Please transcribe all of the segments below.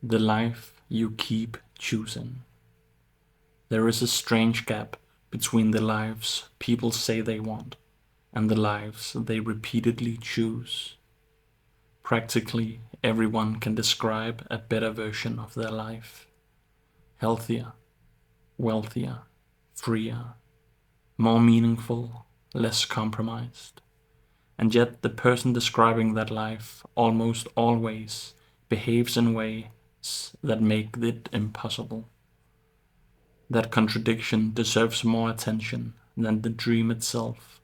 The life you keep choosing. There is a strange gap between the lives people say they want and the lives they repeatedly choose. Practically everyone can describe a better version of their life. Healthier, wealthier, freer, more meaningful, less compromised. And yet the person describing that life almost always behaves in ways that make it impossible. That contradiction deserves more attention than the dream itself.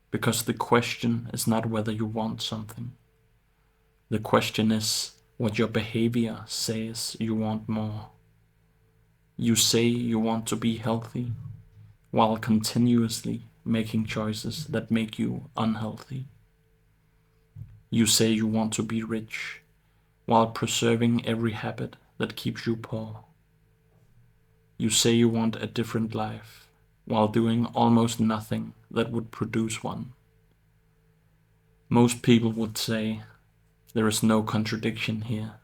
Because the question is not whether you want something. The question is what your behavior says you want more. You say you want to be healthy while continuously making choices that make you unhealthy. You say you want to be rich while preserving every habit that keeps you poor. You say you want a different life while doing almost nothing that would produce one. Most people would say there is no contradiction here.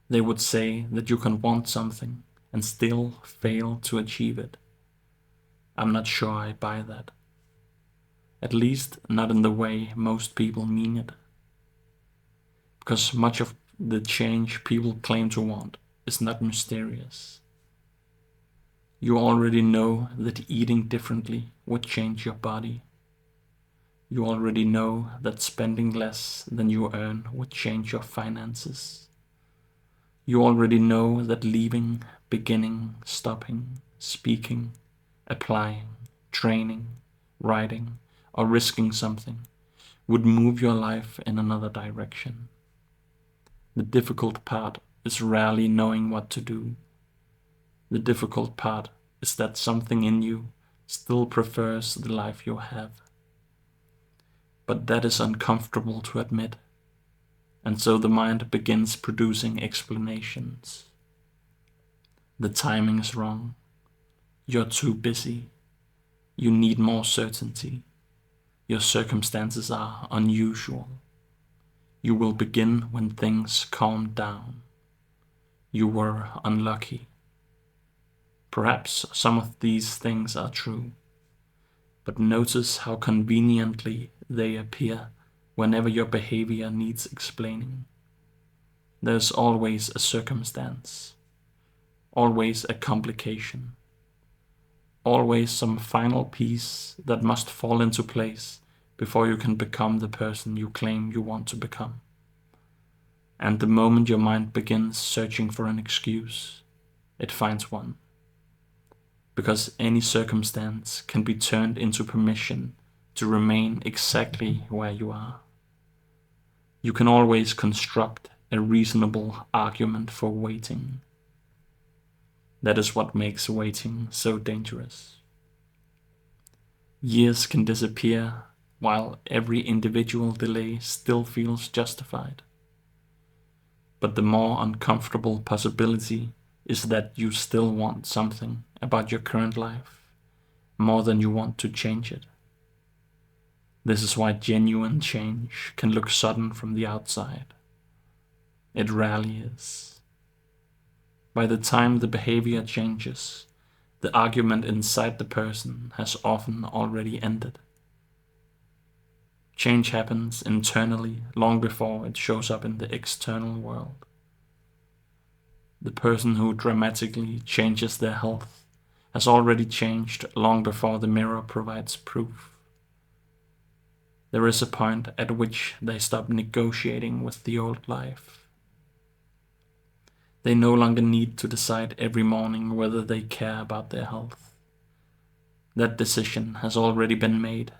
They would say that you can want something and still fail to achieve it. I'm not sure I buy that. At least not in the way most people mean it. Because much of the change people claim to want is not mysterious. You already know that eating differently would change your body. You already know that spending less than you earn would change your finances. You already know that leaving, beginning, stopping, speaking, applying, training, writing, or risking something would move your life in another direction. The difficult part is rarely knowing what to do. The difficult part is that something in you still prefers the life you have. But that is uncomfortable to admit, and so the mind begins producing explanations. The timing is wrong. You're too busy. You need more certainty. Your circumstances are unusual. You will begin when things calm down. You were unlucky. Perhaps some of these things are true, but notice how conveniently they appear whenever your behavior needs explaining. There's always a circumstance, always a complication, always some final piece that must fall into place before you can become the person you claim you want to become. And the moment your mind begins searching for an excuse, it finds one. Because any circumstance can be turned into permission to remain exactly where you are. You can always construct a reasonable argument for waiting. That is what makes waiting so dangerous. Years can disappear while every individual delay still feels justified. But the more uncomfortable possibility is that you still want something about your current life more than you want to change it. This is why genuine change can look sudden from the outside. It rarely is. By the time the behavior changes, the argument inside the person has often already ended. Change happens internally long before it shows up in the external world. The person who dramatically changes their health has already changed long before the mirror provides proof. There is a point at which they stop negotiating with the old life. They no longer need to decide every morning whether they care about their health. That decision has already been made.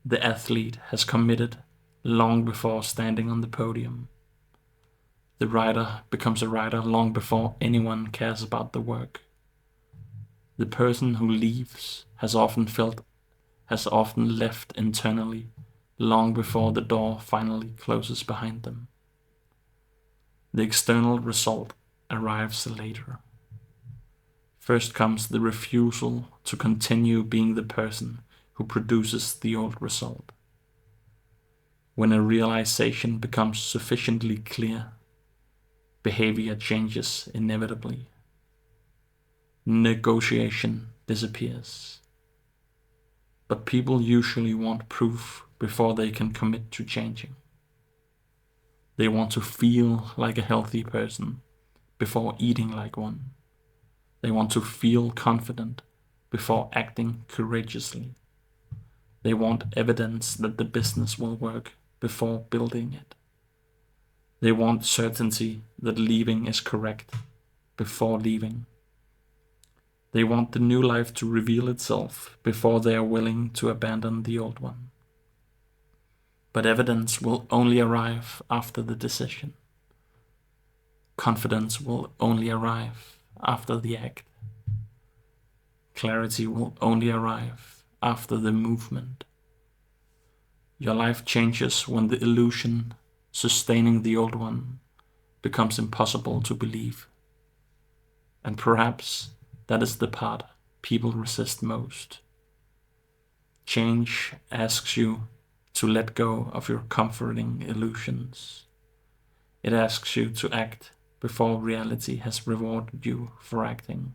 The athlete has committed long before standing on the podium. The writer becomes a writer long before anyone cares about the work. The person who leaves has often left internally long before the door finally closes behind them. The external result arrives later. First comes the refusal to continue being the person who produces the old result. When a realization becomes sufficiently clear, behavior changes inevitably. Negotiation disappears. But people usually want proof before they can commit to changing. They want to feel like a healthy person before eating like one. They want to feel confident before acting courageously. They want evidence that the business will work before building it. They want certainty that leaving is correct before leaving. They want the new life to reveal itself before they are willing to abandon the old one. But evidence will only arrive after the decision. Confidence will only arrive after the act. Clarity will only arrive after the movement. Your life changes when the illusion sustaining the old one becomes impossible to believe. And perhaps that is the part people resist most. Change asks you to let go of your comforting illusions. It asks you to act before reality has rewarded you for acting.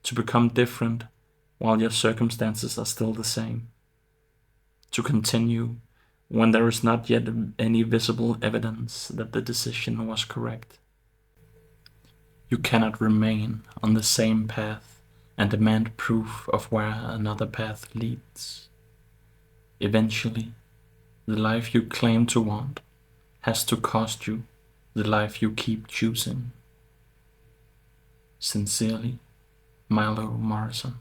To become different while your circumstances are still the same. To continue when there is not yet any visible evidence that the decision was correct. You cannot remain on the same path and demand proof of where another path leads. Eventually, the life you claim to want has to cost you the life you keep choosing. Sincerely, Milo Morrison.